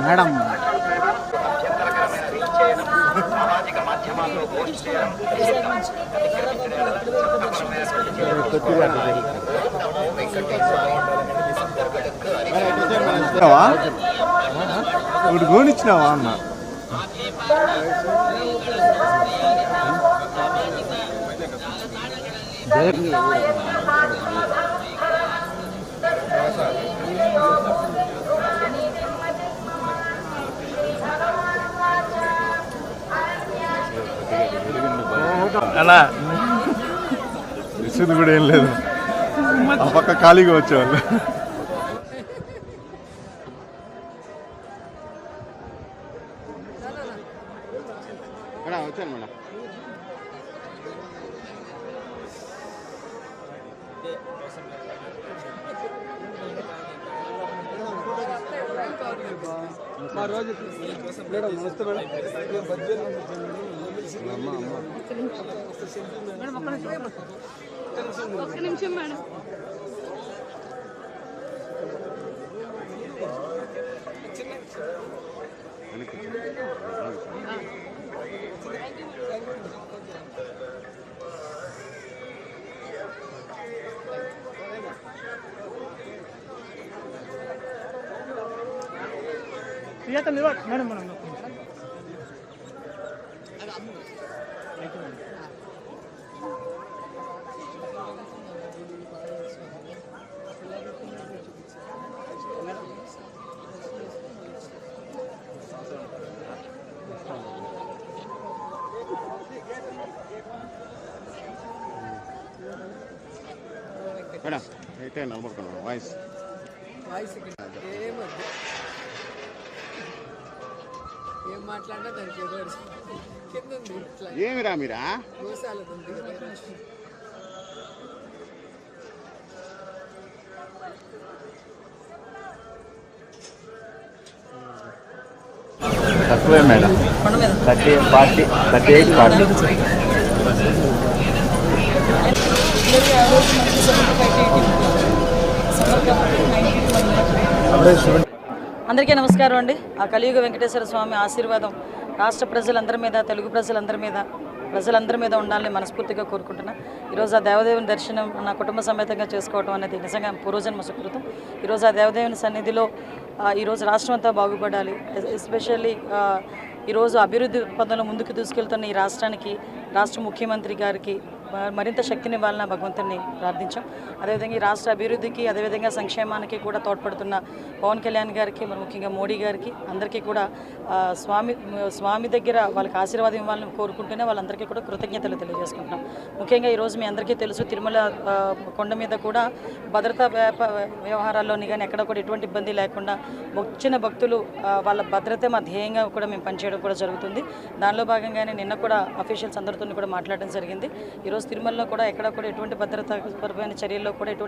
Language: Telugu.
మేడం సామాజిక మాధ్యమాల్లో పోస్ట్ చేయడం ఇప్పుడు గోనిచ్చినావా అన్న అలా విసుగు కూడా ఏం లేదు ఆ పక్క ఖాళీగా వచ్చేవాళ్ళు వచ్చాను మేడం రోజు మేడం నమస్తే మేడం ఒక్క నిమిషం మేడం మేడం మేడం మేడం అయితే నిలబడుకున్నాను వాయిస్ ఏం మాట్లాడినా దానికి ఏదో కింద ఉంది ఏమిరా మీరా గోశాలకు ఉంది తక్కువే మేడం 38 40 అందరికీ నమస్కారం అండి. ఆ కలియుగ వెంకటేశ్వర స్వామి ఆశీర్వాదం రాష్ట్ర ప్రజలందరి మీద, తెలుగు ప్రజలందరి మీద ఉండాలని మనస్ఫూర్తిగా కోరుకుంటున్నా. ఈరోజు ఆ దేవదేవుని దర్శనం నా కుటుంబ సమేతంగా చేసుకోవడం అనేది నిజంగా పూర్వజన్మ సుకృతం. ఈరోజు ఆ దేవదేవుని సన్నిధిలో ఈరోజు రాష్ట్రం అంతా బాగుపడాలి. ఎస్పెషల్లీ ఈరోజు అభివృద్ధి పదంలో ముందుకు తీసుకెళ్తున్న ఈ రాష్ట్రానికి, రాష్ట్ర ముఖ్యమంత్రి గారికి మరింత శక్తినివ్వాలని భగవంతుని ప్రార్థించాం. అదేవిధంగా ఈ రాష్ట్ర అభివృద్ధికి, అదేవిధంగా సంక్షేమానికి కూడా తోడ్పడుతున్న పవన్ కళ్యాణ్ గారికి, మరి ముఖ్యంగా మోడీ గారికి అందరికీ కూడా స్వామి దగ్గర వాళ్ళకి ఆశీర్వాదం ఇవ్వాలని కోరుకుంటూనే వాళ్ళందరికీ కూడా కృతజ్ఞతలు తెలియజేసుకుంటున్నాం. ముఖ్యంగా ఈరోజు మీ అందరికీ తెలుసు, తిరుమల కొండ మీద కూడా భద్రతా వ్యవహారాల్లోని కానీ ఎక్కడ కూడా ఎటువంటి ఇబ్బంది లేకుండా వచ్చిన భక్తులు వాళ్ళ భద్రత మా ధ్యేయంగా కూడా మేము పనిచేయడం కూడా జరుగుతుంది. దానిలో భాగంగానే నిన్న కూడా అఫీషియల్స్ అందరితో కూడా మాట్లాడడం జరిగింది. ఈరోజు తిరుమలలో కూడా ఎక్కడ కూడా ఎటువంటి భద్రతాపరమైన చర్యల్లో కూడా ఎటువంటి